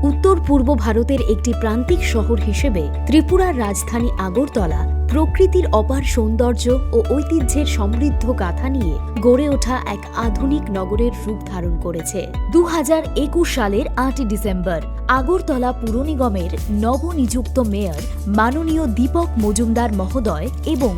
উত্তর পূর্ব ভারতের একটি প্রান্তিক শহর হিসেবে ত্রিপুরার রাজধানী আগরতলা প্রকৃতির অপার সৌন্দর্য ও ঐতিহ্যের সমৃদ্ধ গাথা নিয়ে গড়ে ওঠা এক আধুনিক নগরের রূপ ধারণ করেছে। 2021 সালের 8 ডিসেম্বর আগরতলা পুর নিগমের নবনিযুক্ত মেয়র মাননীয় দীপক মজুমদার মহোদয় এবং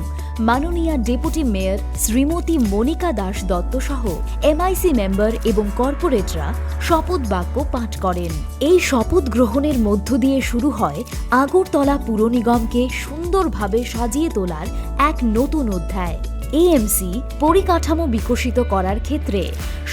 মাননীয় ডেপুটি মেয়র শ্রীমতী মনিকা দাস দত্ত সহ এমআইসি মেম্বার এবং কর্পোরেটরা শপথ বাক্য পাঠ করেন। এই শপথ গ্রহণের মধ্য দিয়ে শুরু হয় আগরতলা পুর নিগমকে সুন্দরভাবে সাজিয়ে তোলার এক নতুন অধ্যায়। এএমসি পরিকাঠামো বিকশিত করার ক্ষেত্রে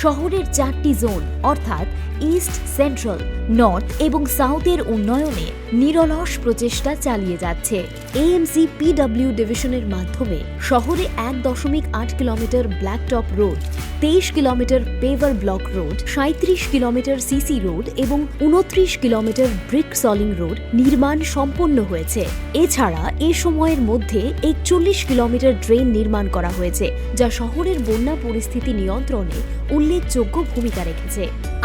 শহরের 4টি জোন অর্থাৎ ইস্ট, সেন্ট্রাল, নর্থ এবং সাউথের উন্নয়নে নিরলস প্রচেষ্টা চালিয়ে যাচ্ছে। এএমসি পিডব্লিউ ডিভিশনের মাধ্যমে শহরে 1.8 kilometre blacktop road, 23 kilometre paver block road, 37 kilometre CC road এবং 29 কিলোমিটার ব্রিক সলিং রোড নির্মাণ সম্পন্ন হয়েছে। এছাড়া এ সময়ের মধ্যে 41 কিলোমিটার ড্রেন নির্মাণ করা হয়েছে, যা শহরের বন্যা পরিস্থিতি নিয়ন্ত্রণে উল্লেখযোগ্য ভূমিকা রেখেছে।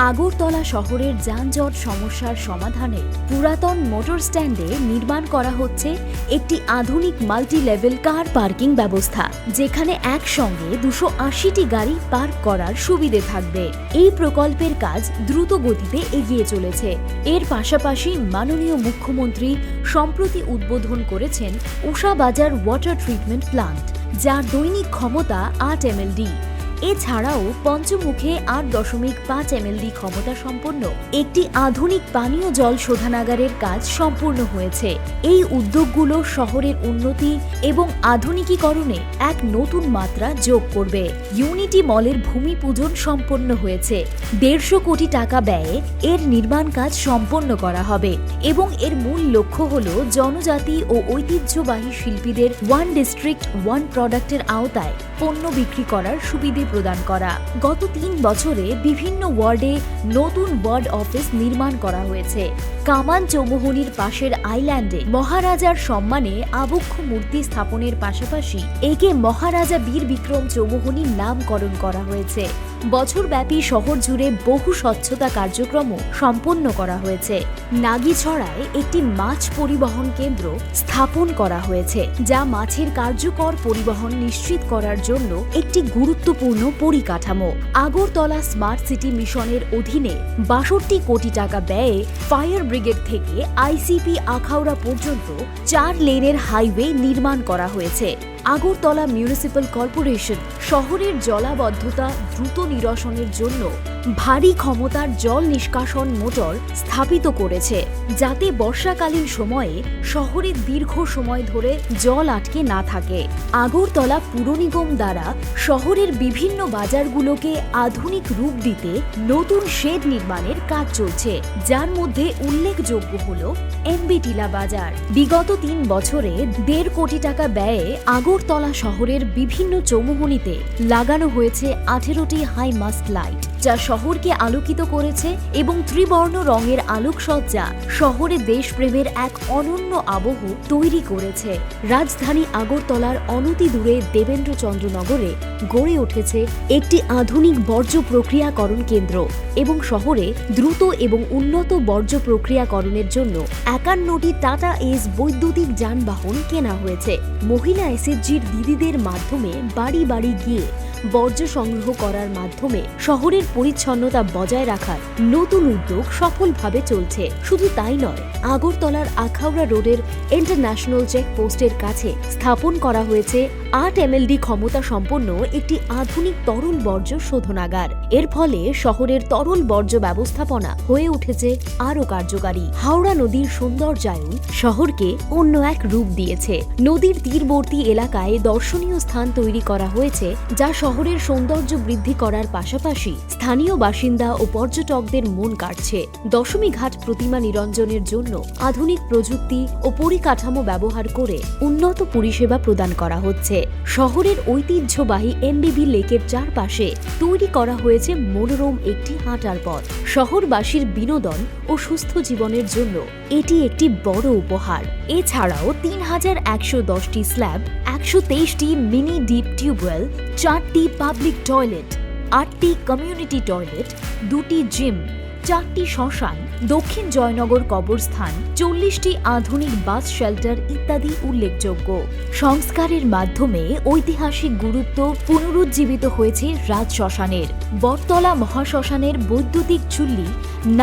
আগরতলা শহরের যানজট সমস্যার সমাধানে পুরাতন মোটর স্ট্যান্ডে নির্মাণ করা হচ্ছে একটি আধুনিক মাল্টি লেভেল কার পার্কিং ব্যবস্থা, যেখানে একসঙ্গে 280টি গাড়ি পার্ক করার সুবিধে থাকবে। এই প্রকল্পের কাজ দ্রুত গতিতে এগিয়ে চলেছে। এর পাশাপাশি মাননীয় মুখ্যমন্ত্রী সম্প্রতি উদ্বোধন করেছেন উষা বাজার ওয়াটার ট্রিটমেন্ট প্লান্ট, যার দৈনিক ক্ষমতা 8 MLD। এছাড়াও পঞ্চমুখে 8.5 MLD ক্ষমতা সম্পন্ন একটি আধুনিক পানীয় জল শোধনাগারের কাজ সম্পূর্ণ হয়েছে। এই উদ্যোগগুলো শহরের উন্নতি এবং আধুনিকীকরণে এক নতুন মাত্রা যোগ করবে। ইউনিটি মলের ভূমি পূজন সম্পন্ন হয়েছে। 150 কোটি টাকা ব্যয়ে এর নির্মাণ কাজ সম্পন্ন করা হবে এবং এর মূল লক্ষ্য হল জনজাতি ও ঐতিহ্যবাহী শিল্পীদের ওয়ান ডিস্ট্রিক্ট ওয়ান প্রোডাক্টের আওতায় পণ্য বিক্রি করার সুবিধে প্রদান করা। গত 3 বছরে বিভিন্ন ওয়ার্ডে নতুন ওয়ার্ড অফিস নির্মাণ করা হয়েছে। কামান চৌমুহনীর পাশের আইল্যান্ডে মহারাজার সম্মানে আবক্ষ মূর্তি স্থাপনের পাশাপাশি একে মহারাজা বীর বিক্রম চৌমুহনীর নামকরণ করা হয়েছে। বছরব্যাপী শহর জুড়ে বহু স্বচ্ছতা কার্যক্রমও সম্পন্ন করা হয়েছে। নাগিছড়ায় একটি মাছ পরিবহন কেন্দ্র স্থাপন করা হয়েছে, যা মাছের কার্যকর পরিবহন নিশ্চিত করার জন্য একটি গুরুত্বপূর্ণ পরিকাঠামো। আগরতলা স্মার্ট সিটি মিশনের অধীনে 62 কোটি টাকা ব্যয়ে ফায়ার ব্রিগেড থেকে আইসিপি আখাউড়া পর্যন্ত 4 লেনের হাইওয়ে নির্মাণ করা হয়েছে। আগরতলা মিউনিসিপ্যাল কর্পোরেশন শহরের জলাবদ্ধতা দ্রুত নিরসনের জন্য ভারী ক্ষমতার জল নিষ্কাশন মোটর স্থাপিত করেছে, যাতে বর্ষাকালীন সময়ে শহরে দীর্ঘ সময় ধরে জল আটকে না থাকে। আগরতলা পুর নিগম দ্বারা শহরের বিভিন্ন বাজারগুলোকে আধুনিক রূপ দিতে নতুন শেড নির্মাণের কাজ চলছে, যার মধ্যে উল্লেখযোগ্য হল এমবি টিলা বাজার। বিগত 3 বছরে 1.5 কোটি টাকা ব্যয়ে আগরতলা শহরের বিভিন্ন চৌমুহনীতে লাগানো হয়েছে 18টি হাই মাস্ট লাইট, যা শহরকে আলোকিত করেছে এবং ত্রিবর্ণ রঙের আলোকসজ্জা শহরে দেশপ্রেমের এক অনন্য আবহ তৈরি করেছে। রাজধানী আগরতলার অনতি দূরে দেবেন্দ্রচন্দ্রনগরে গড়ে উঠেছে একটি আধুনিক বর্জ্য প্রক্রিয়াকরণ কেন্দ্র এবং শহরে দ্রুত এবং উন্নত বর্জ্য প্রক্রিয়াকরণের জন্য 51টি টাটা এস বৈদ্যুতিক যানবাহন কেনা হয়েছে। মহিলা এসএইচজির দিদিদের মাধ্যমে বাড়ি বাড়ি গিয়ে বর্জ্য সংগ্রহ করার মাধ্যমে শহরের পরিচ্ছন্নতা বজায় রাখার নতুন উদ্যোগ সফলভাবে চলছে। শুধু তাই নয়, আগরতলার আখাউড়া রোডের ইন্টারন্যাশনাল চেকপোস্টের কাছে স্থাপন করা হয়েছে 8 MLD ক্ষমতা সম্পন্ন একটি আধুনিক তরল বর্জ্য শোধনাগার। এর ফলে শহরের তরল বর্জ্য ব্যবস্থাপনা হয়ে উঠেছে আরও কার্যকারী। হাওড়া নদীর সৌন্দর্যায়ন শহরকে অন্য এক রূপ দিয়েছে। নদীর তীরবর্তী এলাকায় দর্শনীয় স্থান তৈরি করা হয়েছে, যা শহরের সৌন্দর্য বৃদ্ধি করার পাশাপাশি স্থানীয় বাসিন্দা ও পর্যটকদের মন কাড়ছে। দশমী ঘাট প্রতিমা নিরঞ্জনের জন্য আধুনিক প্রযুক্তি ও পরিকাঠামো ব্যবহার করে উন্নত পরিষেবা প্রদান করা হচ্ছে। শহরের ঐতিহ্যবাহী এমবিবি লেকের চারপাশে তৈরি করা হয়েছে মনোরম একটি হাঁটার পথ। শহরবাসীর বিনোদন ও সুস্থ জীবনের জন্য এটি একটি বড় উপহার। এছাড়াও 3110টি স্ল্যাব, 123টি মিনি ডিপ টিউবওয়েল, 4টি পাবলিক টয়লেট, 8টি কমিউনিটি টয়লেট, 2টি জিম, 4টি শ্মশান, দক্ষিণ জয়নগর কবরস্থান, 40টি আধুনিক বাস শেল্টার ইত্যাদি উল্লেখযোগ্য। সংস্কারের মাধ্যমে ঐতিহাসিক গুরুত্ব পুনরুজ্জীবিত হয়েছে রাজশ্মশানের। বটতলা মহাশ্মশানের বৈদ্যুতিক চুল্লি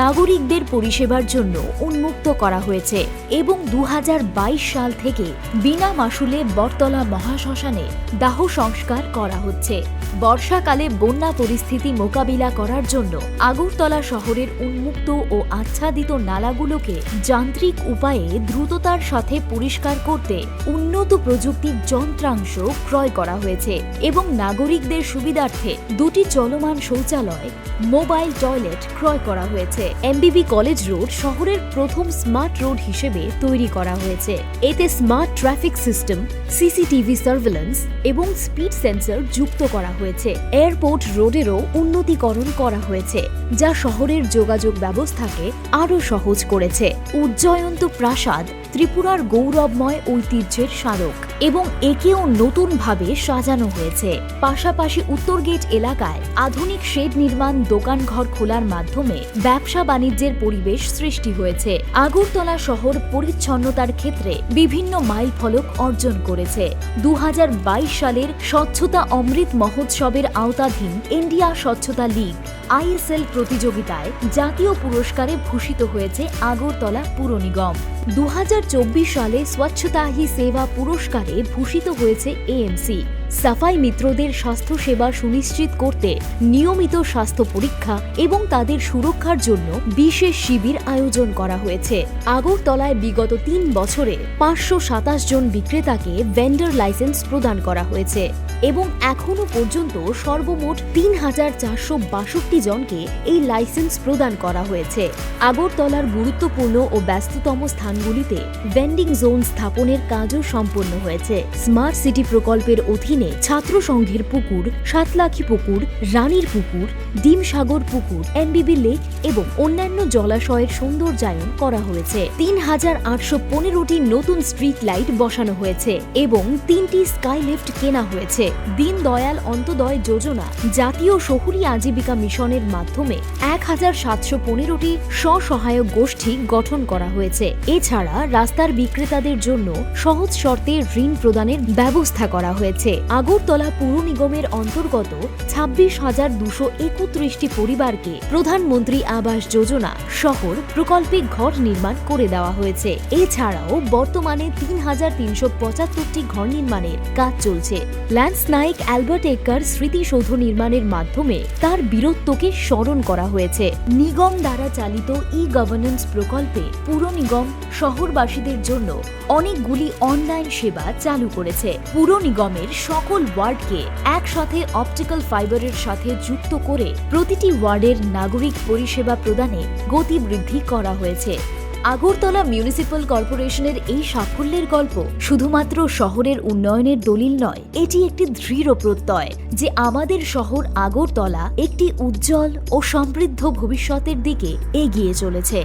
নাগরিকদের পরিষেবার জন্য উন্মুক্ত করা হয়েছে এবং 2022 সাল থেকে বিনা মাশুলে বটতলা মহাশ্মশানে দাহ সংস্কার করা হচ্ছে। বর্ষাকালে বন্যা পরিস্থিতি মোকাবিলা করার জন্য আগরতলা শহরের উন্মুক্ত ও আচ্ছাদিত নালাগুলোকে যান্ত্রিক উপায়ে দ্রুততার সাথে পরিষ্কার করতে উন্নত প্রযুক্তির যন্ত্রাংশ ক্রয় করা হয়েছে এবং নাগরিকদের সুবিধার্থে 2টি চলমান শৌচালয়, মোবাইল টয়লেট ক্রয় করা হয়েছে। এমবিবি কলেজ রোড শহরের প্রথম স্মার্ট রোড হিসেবে তৈরি করা হয়েছে। এতে smart traffic system, CCTV surveillance এবং স্পিড সেন্সর যুক্ত করা হয়েছে। এয়ারপোর্ট রোডেরও উন্নতিকরণ করা হয়েছে, যা শহরের যোগাযোগ ব্যবস্থাকে আরও সহজ করেছে। উজ্জয়ন্ত প্রাসাদ ত্রিপুরার গৌরবময় ঐতিহ্যের স্মারক এবং একেও নতুনভাবে সাজানো হয়েছে। পাশাপাশি উত্তর গেট এলাকায় আধুনিক শেড নির্মাণ, দোকানঘর খোলার মাধ্যমে ব্যবসা বাণিজ্যের পরিবেশ সৃষ্টি হয়েছে। আগরতলা শহর পরিচ্ছন্নতার ক্ষেত্রে বিভিন্ন মাইলফলক অর্জন করেছে। 2022 সালের স্বচ্ছতা অমৃত মহোৎসবের আওতাধীন ইন্ডিয়া স্বচ্ছতা লীগ ISL প্রতিযোগিতায় জাতীয় পুরস্কারে ভূষিত হয়েছে আগরতলা পুর নিগম। 2024 সালে স্বচ্ছতা হি সেবা পুরস্কারে ভূষিত হয়েছে AMC। সাফাই মিত্রদের স্বাস্থ্যসেবা সুনিশ্চিত করতে নিয়মিত স্বাস্থ্য পরীক্ষা এবং তাদের সুরক্ষার জন্য বিশেষ শিবির আয়োজন করা হয়েছে। আগরতলায় বিগত 3 বছরে 527 জন বিক্রেতাকে ভেন্ডার লাইসেন্স প্রদান করা হয়েছে এবং এখনো পর্যন্ত সর্বমোট 3462 জনকে এই লাইসেন্স প্রদান করা হয়েছে। আগরতলার গুরুত্বপূর্ণ ও ব্যস্ততম স্থানগুলিতে ভেন্ডিং জোন স্থাপনের কাজও সম্পন্ন হয়েছে। স্মার্ট সিটি প্রকল্পের অধীনে ছাত্র সংঘের পুকুর, সাতলাখি পুকুর, রানীর পুকুর, ডিমসাগর পুকুর, এমবিবি লেক এবং অন্যান্য জলাশয়ের সৌন্দর্যায়ন করা হয়েছে। 3815টি নতুন স্ট্রিট লাইট বসানো হয়েছে এবং 3টি স্কাই লিফট কেনা হয়েছে। দীনদয়াল অন্তোদয় যোজনা জাতীয় শহুরি আজীবিকা মিশনের মাধ্যমে 1715টি স্বসহায়ক গোষ্ঠী গঠন করা হয়েছে। এছাড়া রাস্তার বিক্রেতাদের জন্য সহজ শর্তে ঋণ প্রদানের ব্যবস্থা করা হয়েছে। আগরতলা পুর নিগমের অন্তর্গত 26,231টি পরিবারকে প্রধানমন্ত্রী আবাস যোজনা শহর প্রকল্পে ঘর নির্মাণ করে দেওয়া হয়েছে। এছাড়াও বর্তমানে 3,375টি ঘর নির্মাণের কাজ চলছে। ল্যান্স নাইক অ্যালবার্ট এক্কার স্মৃতিসৌধ নির্মাণের মাধ্যমে তার বীরত্বকে স্মরণ করা হয়েছে। নিগম দ্বারা চালিত ই-গভর্নেন্স প্রকল্পে পুর নিগম শহরবাসীদের জন্য অনেকগুলি অনলাইন সেবা চালু করেছে। পুর নিগমের সকল ওয়ার্ডকে একসাথে অপটিক্যাল ফাইবারের সাথে যুক্ত করে প্রতিটি ওয়ার্ডের নাগরিক পরিষেবা প্রদানে গতি বৃদ্ধি করা হয়েছে। আগরতলা মিউনিসিপ্যাল কর্পোরেশনের এই সাফল্যের গল্প শুধুমাত্র শহরের উন্নয়নের দলিল নয়, এটি একটি দৃঢ় প্রত্যয় যে আমাদের শহর আগরতলা একটি উজ্জ্বল ও সমৃদ্ধ ভবিষ্যতের দিকে এগিয়ে চলেছে।